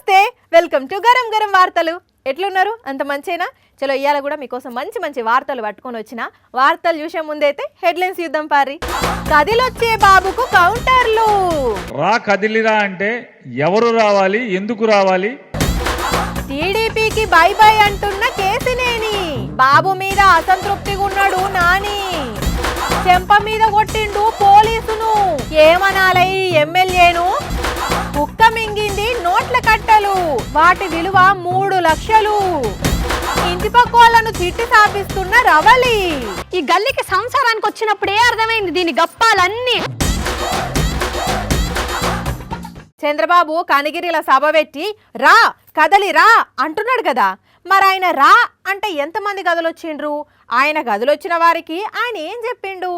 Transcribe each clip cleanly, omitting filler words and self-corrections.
నమస్తే, welcome to garam garam వార్తలు. ఎట్లున్నారు? అంత మంచేనా? చలో ఇయాల కూడా మీకోసం మంచి మంచి వార్తలు పట్టుకొని వచ్చిన. వార్తలు చూసే ముందైతే హెడ్లైన్స్ చూద్దాం పారి. కదిలొచ్చే బాబుకు కౌంటర్లు. రా కదిలిరా అంటే ఎవరు రావాలి, ఎందుకు రావాలి? టీడీపీకి బై బై అంటున్న కేసినేని. బాబు మీద అసంతృప్తిగా ఉన్నాడు నాని. చెంప మీద కొట్టిండు పోలీసును. ఏమనాలై ఎమ్మెల్యేను? కుక్క మింగింది నోట్ల కట్టలు, వాటి విలువ 3 లక్షలు. ఇంటి పక్క వాళ్ళను తిట్టి సాపిస్తున్న రవలి. ఈ గల్లీకి సంసారానికి వచ్చినప్పుడే అర్థమైంది దీని గప్పాలన్నీ. చంద్రబాబు కనిగిరిల సభ పెట్టి రా కదలి రా అంటున్నాడు కదా, మరి ఆయన రా అంటే ఎంతమంది గదులొచ్చిండ్రు? ఆయన గదులొచ్చిన వారికి ఆయన ఏం చెప్పిండు?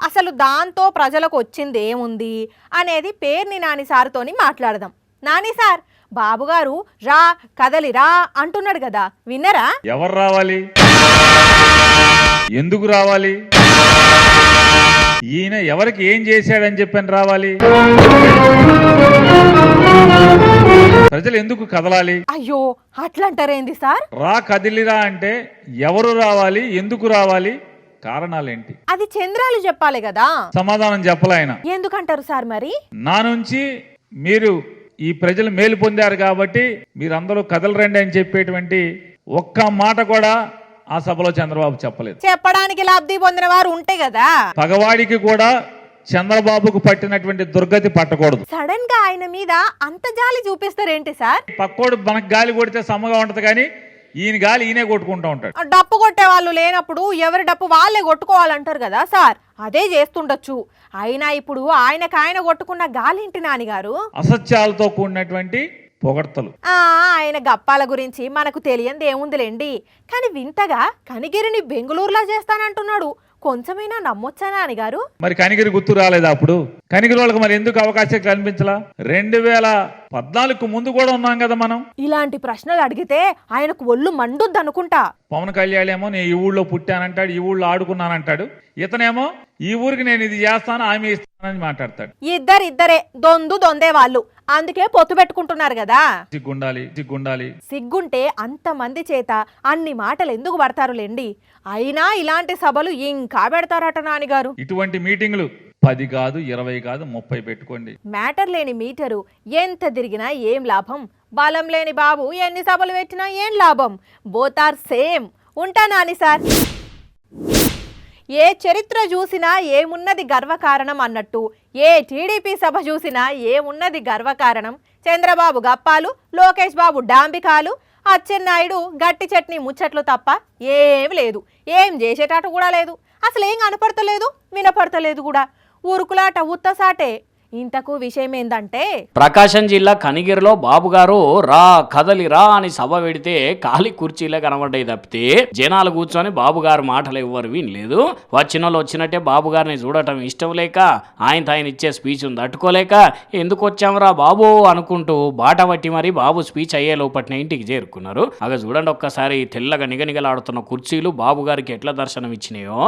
అసలు దాంతో ప్రజలకు వచ్చింది ఏముంది అనేది పేర్ని నాని సార్తోని మాట్లాడదాం. నాని సార్, బాబుగారు రా కదలి రా అంటున్నాడు కదా, విన్నరా? ఎవరు రావాలి, ఎందుకు రావాలి, ఈయన ఎవరికి ఏం చేశాడని చెప్పని రావాలి, ప్రజలు ఎందుకు కదలాలి? అయ్యో అట్లంటారేంది సార్? రా కదిలిరా అంటే ఎవరు రావాలి, ఎందుకు రావాలి, కారణాలేంటి? అది చంద్రాలు చెప్పాలి కదా. సమాధానం చెప్పలే ఆయన. ఎందుకంటారు సార్ మరి? నా నుంచి మీరు ఈ ప్రజలు మేలు పొందారు కాబట్టి మీరందరూ కదలరండి అని చెప్పేటువంటి ఒక్క మాట కూడా ఆ సభలో చంద్రబాబు చెప్పలేదు. చెప్పడానికి లబ్ధి పొందిన వారు ఉంటే కదా. పగవాడికి కూడా చంద్రబాబుకు పట్టినటువంటి దుర్గతి పట్టకూడదు. సడన్ గా ఆయన మీద అంత జాలి చూపిస్తారేంటి సార్? పక్కోడు మనకు గాలి కొడితే సమ్మగా ఉంటది కానీ ఈయన గాలి ఈయనే కొట్టుకుంటూ ఉంటాడు. డప్పు కొట్టే వాళ్ళు లేనప్పుడు ఎవరి డప్పు వాళ్ళే కొట్టుకోవాలంటారు కదా సార్, అదే చేస్తుండొచ్చు. అయినా ఇప్పుడు ఆయన కొట్టుకున్న గాలింటి నానిగారు అసత్యాలతో కూడినటువంటి పొగడ్తలు. ఆయన గప్పాల గురించి మనకు తెలియంది ఏముందిలేండి, కానీ వింతగా కనిగిరిని బెంగళూరులా చేస్తానంటున్నాడు. కొంచెమైనా నమ్మొచ్చా నానిగారు? మరి కనిగిరి గుర్తు రాలేదా? అప్పుడు కనిగిరి వాళ్ళకి మరి ఎందుకు అవకాశం కనిపించలా? 2014 ముందు కూడా ఉన్నాం కదా మనం. ఇలాంటి ప్రశ్నలు అడిగితే ఆయనకు ఒళ్ళు మండుద్ది అనుకుంటా. పవన్ కళ్యాణ్ ఏమో నేను ఈ ఊళ్ళో పుట్టానంటాడు, ఈ ఊళ్ళో ఆడుకున్నానంటాడు. ఇతనేమో ఈ ఊరికి నేను ఇది చేస్తాను, ఆమె ఇస్తానని మాట్లాడతాడు. ఇద్దరే దొందే వాళ్ళు, అందుకే పొత్తు పెట్టుకుంటున్నారు కదా. సిగ్గుండాలి. సిగ్గుంటే అంతమంది చేత అన్ని మాటలు ఎందుకు పడతారులేండి. అయినా ఇలాంటి సభలు ఇంకా పెడతారట నానిగారు. ఇటువంటి మీటింగ్లు 10 కాదు, 20 కాదు, 30 పెట్టుకోండి. మ్యాటర్ లేని మీటరు ఎంత తిరిగినా ఏం లాభం? బలం లేని బాబు ఎన్ని సభలు పెట్టినా ఏం లాభం? Both are same. ఉంటా నాని సార్. ఏ చరిత్ర చూసినా ఏమున్నది గర్వకారణం అన్నట్టు ఏ టీడీపీ సభ చూసినా ఏమున్నది గర్వకారణం? చంద్రబాబు గప్పాలు, లోకేష్ బాబు డాంబికాలు, అచ్చెన్నాయుడు గట్టి చట్నీ ముచ్చట్లు తప్ప ఏం లేదు. ఏం చేసేటట్టు కూడా లేదు. అసలు ఏం కనపడతలేదు, వినపడతలేదు కూడా. ఊరుకులాట ఉత్తసాటే. ఇంతకు విషయం ఏందంటే, ప్రకాశం జిల్లా కనిగిరిలో బాబుగారు రా కదలి రా అని సభ పెడితే ఖాళీ కుర్చీలే కనబడ్డాయి తప్పితే జనాలు కూర్చొని బాబుగారు మాటలు ఎవ్వరు వినలేదు. వచ్చిన వాళ్ళు వచ్చినట్టే బాబుగారిని చూడటం ఇష్టం లేక ఆయన ఇచ్చే స్పీచ్ తట్టుకోలేక ఎందుకు వచ్చాంరా బాబు అనుకుంటూ బాట పట్టి మరి బాబు స్పీచ్ అయ్యే లోపట్నే ఇంటికి చేరుకున్నారు. అలా చూడండి ఒక్కసారి తెల్లగా నిగనిగలాడుతున్న కుర్చీలు బాబుగారికి ఎట్లా దర్శనం ఇచ్చినాయో.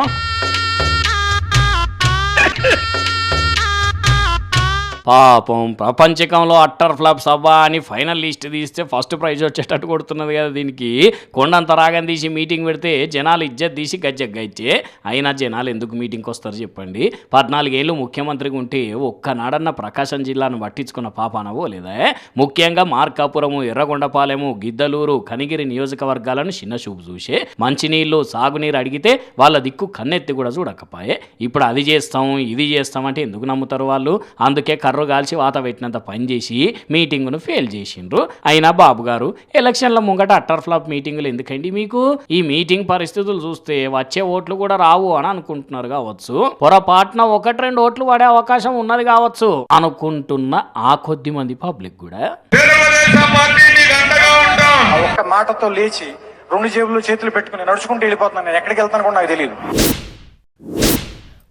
పాపం ప్రపంచకంలో అట్టర్ ఫ్లాప్ సభ అని ఫైనల్ లిస్ట్ తీస్తే ఫస్ట్ ప్రైజ్ వచ్చేటట్టు కొడుతున్నది కదా. దీనికి కొండంత రాగం తీసి మీటింగ్ పెడితే జనాలు ఇజ్జత్ తీసి గజ్జెగ్గైతే అయినా జనాలు ఎందుకు మీటింగ్కి వస్తారు చెప్పండి? 14 ఏళ్ళు ముఖ్యమంత్రిగా ఉంటే ఒక్కనాడన్న ప్రకాశం జిల్లాను పట్టించుకున్న పాపానవో లేదా? ముఖ్యంగా మార్కాపురము, ఎర్రగొండపాలెము, గిద్దలూరు, కనిగిరి నియోజకవర్గాలను చిన్న చూపు చూసే మంచినీళ్ళు, సాగునీరు అడిగితే వాళ్ళ దిక్కు కన్నెత్తి కూడా చూడకపోయే. ఇప్పుడు అది చేస్తాం ఇది చేస్తామంటే ఎందుకు నమ్ముతారు వాళ్ళు? అందుకే కర్రు కాల్చి వాత పెట్టినంత పని చేసి మీటింగును ఫెయిల్ చేసిండ్రు. అయినా బాబు గారు ఎలక్షన్ల ముంగట అట్టర్ ఫ్లాప్ మీటింగులు ఎందుకండి మీకు? ఈ మీటింగ్ పరిస్థితులు చూస్తే వచ్చే ఓట్లు కూడా రావు అని అనుకుంటున్నారు కావచ్చు. పొరపాటున 1-2 ఓట్లు పడే అవకాశం ఉన్నది కావచ్చు అనుకుంటున్న ఆ కొద్ది మంది పబ్లిక్ కూడా ఒక్క మాటతో లేచి 2 జేబులు చేతులు పెట్టుకుని నడుచుకుంటూ వెళ్ళిపోతున్నాను. నేను ఎక్కడికి వెళ్తాను కూడా నాకు తెలియదు.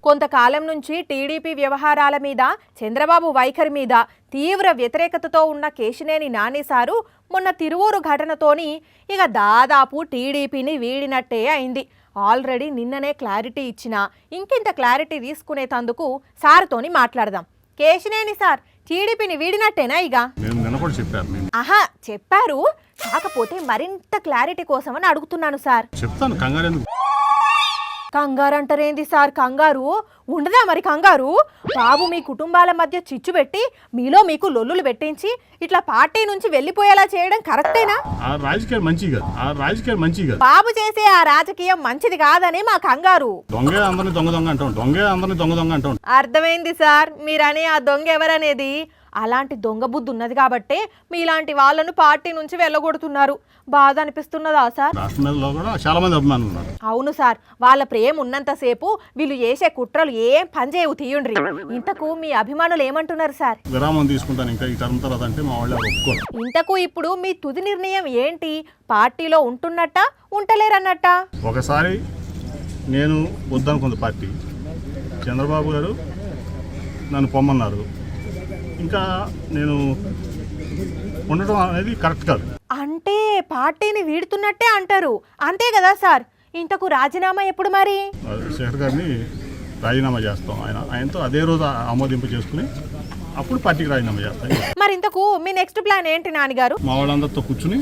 కొంతకాలం నుంచి టీడీపీ వ్యవహారాల మీద, చంద్రబాబు వైఖరి మీద తీవ్ర వ్యతిరేకతతో ఉన్న కేశినేని నాని సారు మొన్న తిరువూరు ఘటనతోని ఇక దాదాపు టీడీపీని వీడినట్టే అయింది. ఆల్రెడీ నిన్ననే క్లారిటీ ఇచ్చినా ఇంకింత క్లారిటీ తీసుకునేందుకు సార్తోని మాట్లాడదాం. కేశినేని సార్, టీడీపీని వీడినట్టేనా ఇక? మేము నిన్న కూడా చెప్పారు. నేను ఆహా చెప్పారు, కాకపోతే మరింత క్లారిటీ కోసమని అడుగుతున్నాను సార్. చెప్తాను, కంగారు ఎందుకు? కంగారు అంటారేంది సార్? కంగారు ఉండదా మరి? కంగారు బాబు మీ కుటుంబాల మధ్య చిచ్చు పెట్టి మీలో మీకు లొల్లులు పెట్టించి ఇట్లా పార్టీ నుంచి వెళ్ళిపోయేలా చేయడం కరెక్టేనా? ఆ రాజకీయాలు మంచివి కాదు, ఆ రాజకీయాలు మంచివి కాదు. బాబు చేసే ఆ రాజకీయం మంచిది కాదని మా కంగారు. దొంగే అందరిని దొంగ దొంగ అంటాం, దొంగే అందరిని దొంగ దొంగ అంటాం. అర్థమైంది సార్, మీరనే ఆ దొంగ ఎవరనేది. అలాంటి దొంగ బుద్ధి ఉన్నది కాబట్టే మీలాంటి వాళ్ళను పార్టీ నుంచి వెళ్ళగొడుతున్నారు. బాధ అనిపిస్తున్నదా సార్? రాష్ట్రం మీద కూడా చాలా మంది అభిమానులు ఉన్నారు. అవును సార్, వాళ్ళ ప్రేమ ఉన్నంతసేపు వీళ్ళు చేసే కుట్రలు ఏం పనిచేయవు, తీయుండ్రి. ఇంతకు మీ అభిమానులు ఏమంటున్నారు సార్? విరామం తీసుకుంటాను ఇంకా ఈ టర్మ్ తర్వాత అంటే మా వాళ్ళు ఒప్పుకోరు. ఇంతకు ఇప్పుడు మీ తుది నిర్ణయం ఏంటి? పార్టీలో ఉంటున్నట్ట ఉంటలేరన్నట్ట? ఒకసారి నేను వద్దనుకుంది పార్టీ, చంద్రబాబు గారు నన్ను పొమ్మన్నారు, ఇంకా నేను ఉండటం అనేది కరెక్ట్ కాదు. అంటే పార్టీని వీడుతున్నట్టే అంటారు, అంతే కదా సార్? ఇంతకు రాజీనామా ఎప్పుడు మరి? శేఖర్ గారిని రాజీనామా చేస్తాం, ఆయనతో అదే రోజు ఆమోదింపు చేసుకుని అప్పుడు పార్టీకి రాజీనామా చేస్తాం. మరి ఇంతకు మీ నెక్స్ట్ ప్లాన్ ఏంటి నాన్నగారు? మా వాళ్ళందరితో కూర్చుని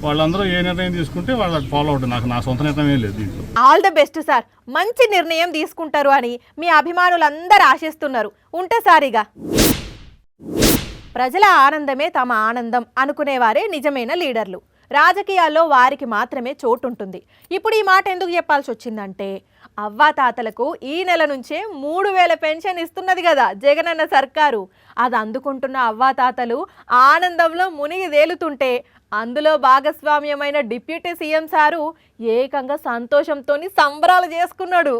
వాళ్ళందరూ ఏ నిర్ణయం తీసుకుంటే వాళ్ళకి ఫాలో అవుతుంది. నా సొంత నిర్ణయం ఏం లేదు దీంట్లో. ఆల్ ద బెస్ట్ సార్, మంచి నిర్ణయం తీసుకుంటారు అని మీ అభిమానులందరూ ఆశిస్తున్నారు. ఉంటే సారిగా ప్రజల ఆనందమే తమ ఆనందం అనుకునేవారే నిజమైన లీడర్లు. రాజకీయాల్లో వారికి మాత్రమే చోటు ఉంటుంది. ఇప్పుడు ఈ మాట ఎందుకు చెప్పాల్సి వచ్చిందంటే, అవ్వాతాతలకు ఈ నెల నుంచే 3000 పెన్షన్ ఇస్తున్నది కదా జగనన్న సర్కారు. అది అందుకుంటున్న అవ్వాతాతలు ఆనందంలో మునిగి తేలుతుంటే, అందులో భాగస్వామ్యమైన డిప్యూటీ సీఎం సారు ఏకంగా సంతోషంతో సంబరాలు చేసుకున్నాడు.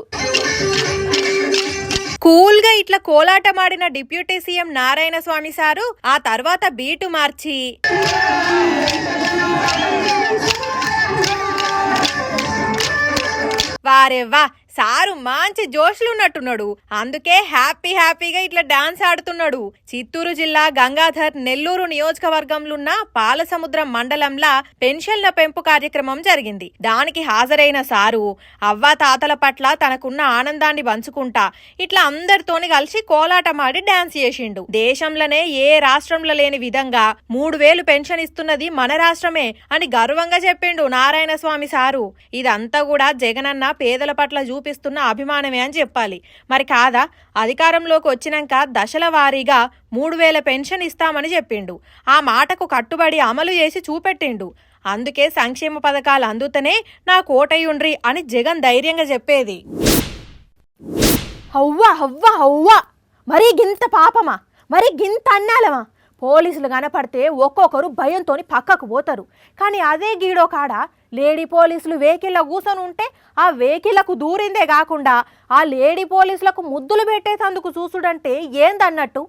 కూల్గా ఇట్లా కోలాటమాడిన డిప్యూటీ సీఎం నారాయణ స్వామి సారు ఆ తర్వాత బీటు మార్చి వారేవా సారు మంచి జోష్లు ఉన్నట్టున్నాడు. అందుకే హ్యాపీగా ఇట్లా డాన్స్ ఆడుతున్నాడు. చిత్తూరు జిల్లా గంగాధర్ నెల్లూరు నియోజకవర్గంలో ఉన్న పాలసముద్రం మండలంలో పెన్షన్ల పెంపు కార్యక్రమం జరిగింది. దానికి హాజరైన సారు అవ్వా తాతల పట్ల తనకున్న ఆనందాన్ని పంచుకుంటా ఇట్లా అందరితోని కలిసి కోలాటమాడి డాన్స్ చేసిండు. దేశంలోనే ఏ రాష్ట్రంలో లేని విధంగా 3000 పెన్షన్ ఇస్తున్నది మన రాష్ట్రమే అని గర్వంగా చెప్పిండు నారాయణ స్వామి సారు. ఇదంతా కూడా జగనన్న పేదల పట్ల చూపిస్తున్న అభిమానమే అని చెప్పాలి. మరి కాదా? అధికారంలోకి వచ్చినాక దశల వారీగా 3000 పెన్షన్ ఇస్తామని చెప్పిండు. ఆ మాటకు కట్టుబడి అమలు చేసి చూపెట్టిండు. అందుకే సంక్షేమ పథకాలు అందుతనే నా కోటయుండ్రి అని జగన్ ధైర్యంగా చెప్పేది. హవ్వా మరీ గింత పాపమా, మరీ గింత అన్నాలమా? పోలీసులు కనపడితే ఒక్కొక్కరు భయంతో పక్కకు పోతారు. కానీ అదే గీడో కాడ లేడీ పోలీసులు వెహికల్లో కూర్చొని ఉంటే ఆ వెహికల్లకు దూరిందే కాకుండా ఆ లేడీ పోలీసులకు ముద్దులు పెట్టేటందుకు చూసుడంటే ఏందన్నట్టు.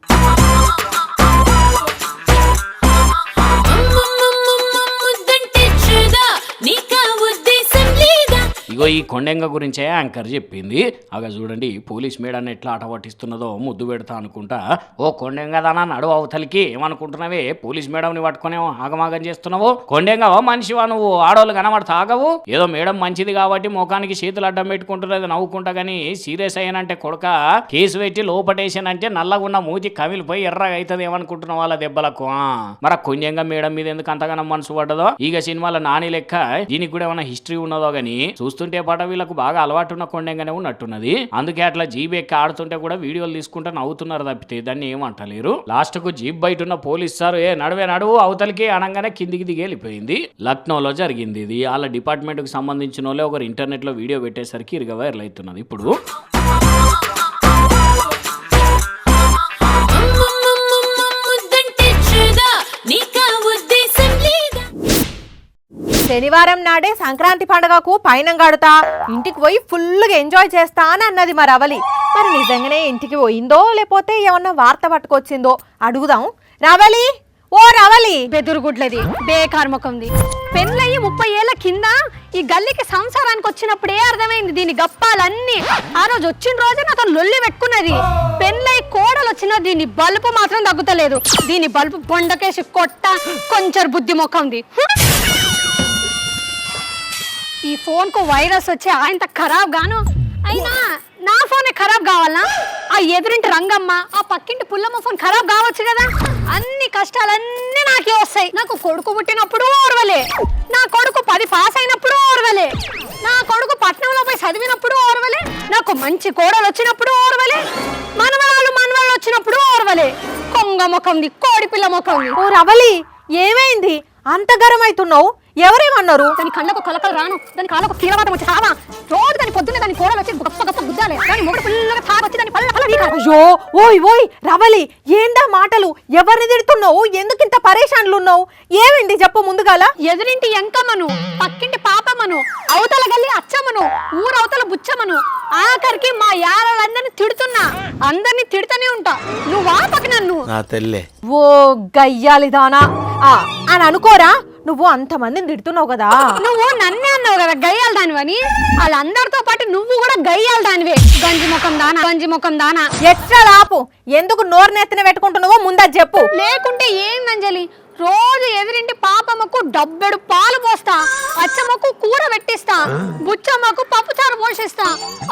ఇగో ఈ కొండెంగ గురించే యాంకర్ చెప్పింది. అగా చూడండి పోలీస్ మేడాన్ని ఎట్లా ఆట పట్టిస్తున్నదో, ముద్దు పెడతా అనుకుంటా. ఓ కొండెంగదానా నడు అవతలికి, ఏమనుకుంటున్నావే? పోలీస్ మేడంని పట్టుకునే ఆగమాగం చేస్తున్నావు? కొండెంగవా మనిషివా నువ్వు? ఆడవాళ్ళు కనబడతా ఆగవు? ఏదో మేడం మంచిది కాబట్టి ముఖానికి చేతులు అడ్డం పెట్టుకుంటున్నది నవ్వుకుంటా, కానీ సీరియస్ అయ్యానంటే కొడుక కేసు పెట్టి లోపటేసానంటే నల్లగున్న మూతి కమిలిపోయి ఎర్రగా అవుతుంది ఏమనుకుంటున్న వాళ్ళ దెబ్బలకు. మరి కొండెంగ మేడం మీద ఎందుకు అంతగానో మనసు పడ్డదో? ఈగ సినిమాలో నాని లెక్క దీనికి కూడా ఏమైనా హిస్టరీ ఉన్నదో గానీ చూస్తుంటే పాట వీళ్ళకు బాగా అలవాటు ఉన్న కొండెంగానే ఉన్నట్టున్నది. అందుకే అట్లా జీప్ ఎక్కి ఆడుతుంటే కూడా వీడియోలు తీసుకుంటే నవ్వుతున్నారు తప్పితే దాన్ని ఏమంటలేరు. లాస్ట్ కు జీప్ బయట ఉన్న పోలీస్ సార్ నడువు అవతలికి అనగానే కిందికి దిగి వెళ్ళిపోయింది. లక్నోలో జరిగింది ఇది. వాళ్ళ డిపార్ట్మెంట్ కు సంబంధించిన వాళ్ళే ఒకరు ఇంటర్నెట్ లో వీడియో పెట్టేసరికి ఇరుగా వైరల్ అవుతున్నది. ఇప్పుడు శనివారం నాడే సంక్రాంతి పండుగకు పైనం కడుతా ఇంటికి పోయి ఫుల్గా ఎంజాయ్ చేస్తా అని అన్నది మా రవలి. మరి నిజంగానే ఇంటికి పోయిందో లేకపోతే ఏమన్నా వార్త పట్టుకొచ్చిందో అడుగుదాం. రవలి, ఓ రవలి. బెదురుగుడ్లది బేకార్ ముఖంది. పెళ్ళయి 30 ఏళ్ల కింద ఈ గల్లీకి సంసారానికి వచ్చినప్పుడే అర్థమైంది దీని గప్పాలన్నీ. ఆ రోజు వచ్చిన రోజే నాతో లొల్లి పెట్టుకున్నది. పెళ్ళయి కోడలు వచ్చిన దీని బల్బు మాత్రం తగ్గుతలేదు. దీని బల్బు బొండకేసి కొట్ట కొంచెం బుద్ధి ముఖంది. ఈ ఫోన్ కు వైరస్ వచ్చి ఆయనంత ఖరాబ్ గాను అయినా నా ఫోనే ఖరాబ్ కావాలా? ఆ ఎదురింటి రంగమ్మ, ఆ పక్కింటి పుల్లమ్మ ఫోన్ ఖరాబ్ కావచ్చు కదా. అన్ని కష్టాలన్నీ నాకే వస్తాయి. నాకు కొడుకు పుట్టినప్పుడు ఓర్వలే, నా కొడుకు 10 పాస్ అయినప్పుడు ఓర్వలే, నా కొడుకు పట్నంలో పోయి చదివినప్పుడు ఓర్వలే, నాకు మంచి కోడలు వచ్చినప్పుడు ఓర్వలే, మనవరాలు వచ్చినప్పుడు ఓర్వలే. కొంగ ముఖంది, కోడి పిల్ల ముఖంది. ఓ రవలి, ఏమైంది అంత గరం అవుతున్నావు? ఎవరేమన్నారు? దాని కళ్ళకు కలకలు రాను, దాని కాళ్ళకు కీలవాతం వచ్చి రావా. రోజు దాని పొద్దున్నే దాని కోడలు వచ్చి గొప్ప గొప్ప గుద్దాలి, దాని మొగుడు పిల్లగా తాగొచ్చి దాని పళ్ళ పళ్ళ వీకాలి. అయ్యో, ఓయ్ రవలి, ఏందా మాటలు? ఎవరిని తిడుతున్నావు? ఎందుకింత పరేషాన్లు ఉన్నావు? ఏమైంది చెప్పు ముందుగాల. ఎదురింటి ఎంకమ్మను, పక్కింటి పాపమ్మను, అవతల గల్లి అచ్చమ్మను, ఊరవతల బుచ్చమ్మను, ఆఖరికి మా యారాలందరినీ తిడుతున్నా. అందరినీ తిడుతూనే ఉంటా. నువ్వు ఆపక నన్ను. నా తెల్లే ఓ గయ్యాలిదానా అని అనుకోరా. నువ్వు అంతమందిని తిడుతున్నావు కదా. నువ్వు నన్నే అన్నావు కదా గయ్యాలి దానివని. వాళ్ళందరితో పాటు నువ్వు కూడా గయ్యాలి దానివే. గంజి ముఖం దానా. ఎట్లా లాపు? ఎందుకు నోరు నెత్తిన పెట్టుకుంటున్నావో ముందా చెప్పు. లేకుంటే ఏందంజలి, రోజు ఎదురింటి పాపమ్మకు డబ్బెడు పాలు పోస్తా, అచ్చమ్మకు కూర పెట్టిస్తా, బుచ్చమ్మకు పప్పుచారు పోషిస్తా.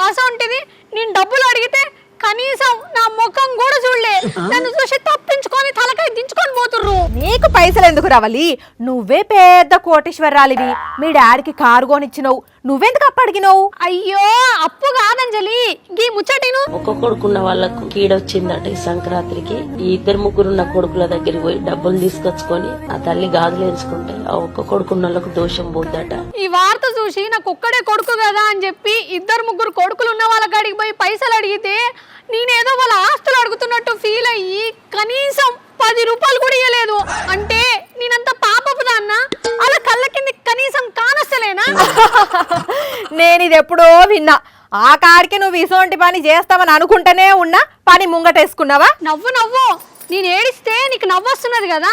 అసొంటిది నేను డబ్బులు అడిగితే కనీసం నా ముఖం కూడా చూడలే. నన్ను చూసి తప్పించుకొని తలకాయ దించుకొని పోతుర్రు. నీకు పైసలు ఎందుకు రావాలి? నువ్వే పెద్ద కోటీశ్వరాలివి. మీ డాడీకి కారు కొనిచ్చినావు, నువ్వెందుకు అప్పు అడిగినావు? అయ్యో అప్పు కాదంజలి, గీ ముచ్చటిను. ఒక కొడుకున్న వాళ్ళకు కీడొచ్చిందట ఈ సంక్రాంతికి. ఈ 2-3 కొడుకుల దగ్గరికి పోయి డబ్బులు తీసుకొచ్చుకొని ఆ తల్లి గాజులు ఎంచుకుంటే ఆ ఒక్క కొడుకున్న వాళ్ళకు దోషం పోద్దట. ఈ వార్త చూసి నాకు ఒక్కడే కొడుకు కదా అని చెప్పి 2-3 కొడుకులు ఉన్న వాళ్ళ కాడికి పోయి పైసలు అడిగితే నేనేదో వాళ్ళ ఆస్తులు అడుగుతున్నట్టు ఫీల్ అయ్యి కనీసం 10 రూపాయలు కూడా ఇవ్వలేదు. అంటే నేనంత పాపపు దాన్నా? అలా కళ్ళ కింద కనీసం కానొస్తలేనా? నేను ఇది ఎప్పుడో విన్నా. ఆ కాడికి నువ్వు ఇసోంటి పని చేస్తావని అనుకుంటూనే ఉన్నా, పని ముంగటేసుకున్నావా? నవ్వు నేను ఏడిస్తే నీకు నవ్వొస్తున్నది కదా.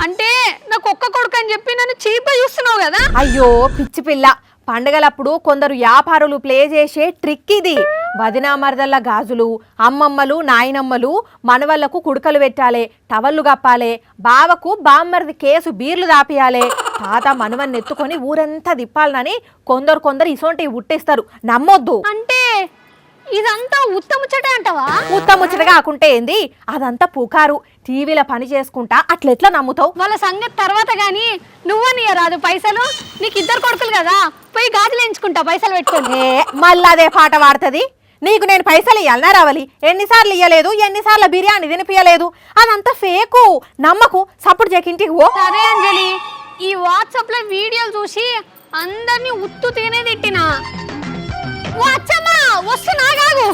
అంటే నాకు ఒక్క కొడుకు అని చెప్పి నన్ను చీప్ గా చూస్తున్నావు కదా. అయ్యో పిచ్చి పిల్ల, పండగలప్పుడు కొందరు వ్యాపారులు ప్లే చేసే ట్రిక్ ఇది. వదినా మరదల్ల గాజులు, అమ్మమ్మలు నాయనమ్మలు మనవళ్లకు కుడుకలు పెట్టాలి, టవళ్ళు కప్పాలి, బావకు బామ్మరిది కేసు బీర్లు దాపియాలి, తాత మనవన్ని ఎత్తుకొని ఊరంతా తిప్పాలని కొందరు ఇసోంటి ఉట్టేస్తారు. నమ్మొద్దు. అంటే ఇదంతా ఉత్తముచ్చటే అంటావా? ఉత్తముచ్చటగా ఆకుంటే ఏంది, అదంతా పుకారు. టీవీలో పని చేసుకుంటా అట్లెట్లా నమ్ముతావు? వాళ్ళ సంగతి తర్వాత గాని నువ్వని రాదు పైసలు. నీకు 2 కొడుకులు కదా, పోయి గాజులు ఎంచుకుంటా పైసలు పెట్టుకొని. మళ్ళీ అదే పాట వాడుతుంది. నీకు నేను పైసలు ఇవ్వాలనా రావాలి? ఎన్నిసార్లు ఇవ్వలేదు, ఎన్నిసార్లు బిర్యానీ తినిపించలేదు. అదంతా ఫేకు, నమ్మకు. సప్పుడు చేకింటికి ఓ. సరే అంజలి, ఈ వాట్సాప్ లో వీడియోలు చూసి అందరినీ ఉత్తు తినే తిట్టినా. వస్తున్నాగాగు.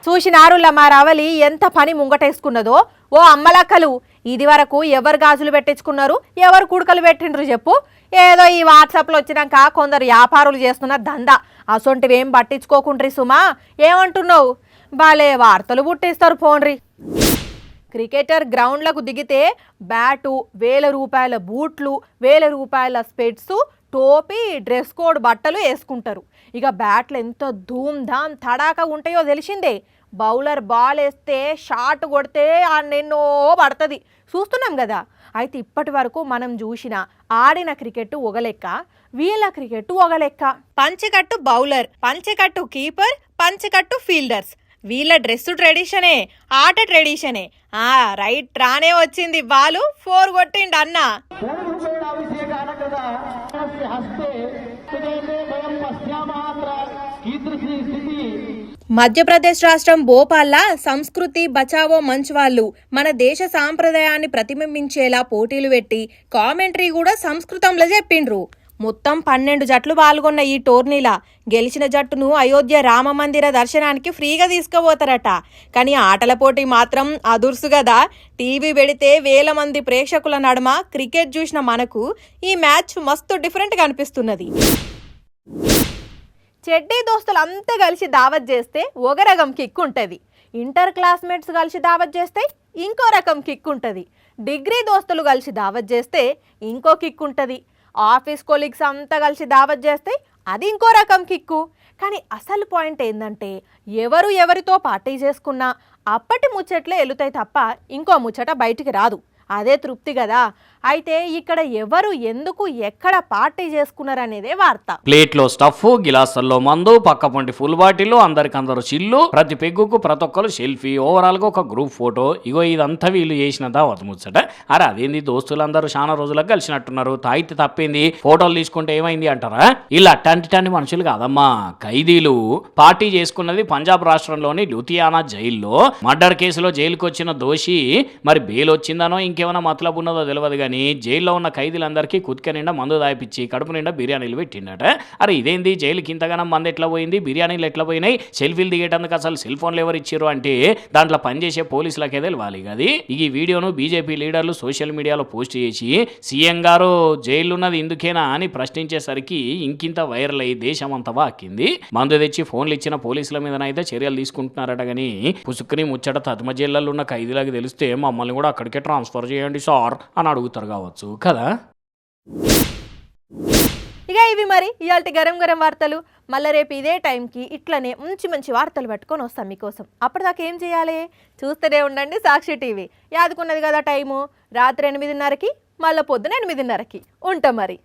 చూసినారులా మా రవలి ఎంత పని ముంగటేసుకున్నదో. ఓ అమ్మలక్కలు, ఇది వరకు ఎవరు గాజులు పెట్టించుకున్నారు, ఎవరు కుడుకలు పెట్టిండ్రు చెప్పు. ఏదో ఈ వాట్సాప్లో వచ్చినాక కొందరు వ్యాపారులు చేస్తున్న దందా. అసొంటివేం పట్టించుకోకుండ్రి సుమా. ఏమంటున్నావు? బాలే వార్తలు పుట్టిస్తారు పోన్రి. క్రికెటర్ గ్రౌండ్లకు దిగితే బ్యాటు, 1000 రూపాయల బూట్లు, 1000 రూపాయల స్పెట్స్, టోపీ, డ్రెస్ కోడ్ బట్టలు వేసుకుంటారు. ఇక బ్యాట్లు ఎంత ధూమ్ ధామ్ తడాకా ఉంటాయో తెలిసిందే. బౌలర్ బాల్ వేస్తే షాట్ కొడితే ఎన్నో పడుతుంది, చూస్తున్నాం కదా. అయితే ఇప్పటి వరకు మనం చూసిన ఆడిన క్రికెట్ ఒక లెక్క, వీళ్ళ క్రికెట్ ఒక లెక్క. పంచెకట్టు బౌలర్, పంచెకట్టు కీపర్, పంచెకట్టు ఫీల్డర్స్. వీళ్ళ డ్రెస్ ట్రెడిషనే, ఆట ట్రెడిషనే. రైట్ రానే వచ్చింది బాలు, 4 కొట్టిండు అన్న. మధ్యప్రదేశ్ రాష్ట్రం భోపాల్లా సంస్కృతి బచావో మంచ్ వాళ్ళు మన దేశ సాంప్రదాయాన్ని ప్రతిబింబించేలా పోటీలు పెట్టి కామెంటరీ కూడా సంస్కృతంలో చెప్పిండ్రు. మొత్తం 12 జట్లు పాల్గొన్న ఈ టోర్నీలా గెలిచిన జట్టును అయోధ్య రామ మందిర దర్శనానికి ఫ్రీగా తీసుకుపోతారట. కానీ ఆటల పోటీ మాత్రం అదుర్సు కదా. టీవీ పెడితే 1000 మంది ప్రేక్షకుల నడుమ క్రికెట్ చూసిన మనకు ఈ మ్యాచ్ మస్తు డిఫరెంట్గా అనిపిస్తున్నది. చెడ్డీ దోస్తులు అంతా కలిసి దావత్ చేస్తే ఒక రకం కిక్ ఉంటుంది, ఇంటర్ క్లాస్మేట్స్ కలిసి దావత్ చేస్తే ఇంకో రకం కిక్ ఉంటుంది, డిగ్రీ దోస్తులు కలిసి దావత్ చేస్తే ఇంకో కిక్ ఉంటుంది, ఆఫీస్ కొలీగ్స్ అంతా కలిసి దావత్ చేస్తే అది ఇంకో రకం కిక్కు. కానీ అసలు పాయింట్ ఏంటంటే ఎవరు ఎవరితో పార్టీ చేసుకున్నా అప్పటి ముచ్చట్లే ఎలుతాయి తప్ప ఇంకో ముచ్చట బయటికి రాదు. అదే తృప్తి కదా. అయితే ఇక్కడ ఎవరు ఎందుకు ఎక్కడ పార్టీ చేసుకున్నారనేదే వార్త. ప్లేట్లో స్టఫ్, గిలాసుల్లో మందు, పక్క పొంటి ఫుల్ బాటిల్, అందరికందరూ చిల్లు, ప్రతి పెగ్గుకు ప్రతి ఒక్కరు సెల్ఫీ, ఓవరాల్ గా ఒక గ్రూప్ ఫోటో. ఇగో ఇదంతా వీళ్ళు చేసిన దావత్ ముచ్చట. అరే అదేంది, దోస్తులందరూ చాలా రోజులకు కలిసినట్టున్నారు, తాయితే తప్పింది, ఫోటోలు తీసుకుంటే ఏమైంది అంటారా? వీళ్ళు అట్టాంటి మనుషులు కాదమ్మా, ఖైదీలు. పార్టీ చేసుకున్నది పంజాబ్ రాష్ట్రంలోని లుధియానా జైల్లో. మర్డర్ కేసులో జైలుకు వచ్చిన దోషి మరి బెయిల్ వచ్చిందనో ఇంకేమైనా మతలబు ఉన్నదో తెలియదు కానీ జైల్లో ఉన్న ఖైదీలందరికీ కుతిక నిండా మందు దాయిపించి కడుపు నిండా బిర్యానీలు పెట్టిండట. అరే ఇదేంది, జైలుకి ఇంతగానం మంది ఎట్లా పోయింది, బిర్యానీలు ఎట్లా పోయినాయి, సెల్ఫీలు దిగేటందుకు అసలు సెల్ ఫోన్లు ఎవరు ఇచ్చారు అంటే దాంట్లో పనిచేసే పోలీసులకే తెలియాలి కదా. ఈ వీడియోను బీజేపీ లీడర్లు సోషల్ మీడియాలో పోస్ట్ చేసి సీఎం గారు జైలు ఉన్నది ఇందుకేనా అని ప్రశ్నించేసరికి ఇంకింత వైరల్ అయ్యి దేశమంతా వాకింది. మందు తెచ్చి ఫోన్లు ఇచ్చిన పోలీసుల మీదనైతే చర్యలు తీసుకుంటున్నారట. కానీ పుసుక్కుని ముచ్చట తత్మ జైళ్ళలో ఉన్న ఖైదీలకు తెలిస్తే మమ్మల్ని కూడా అక్కడికే ట్రాన్స్ఫర్ చేయండి సార్ అని అడుగుతారు కావచ్చు కదా. ఇక ఇవి మరి ఇవాళ గరం గరం వార్తలు. మళ్ళీ రేపు ఇదే టైంకి ఇట్లనే మంచి వార్తలు పట్టుకొని వస్తాం మీకోసం. అప్పటిదాకా ఏం చేయాలి, చూస్తూనే ఉండండి సాక్షి టీవీ. యాదుకున్నది కదా టైము, రాత్రి 8:30కి, మళ్ళీ పొద్దున 8:30కి ఉంటాం మరి.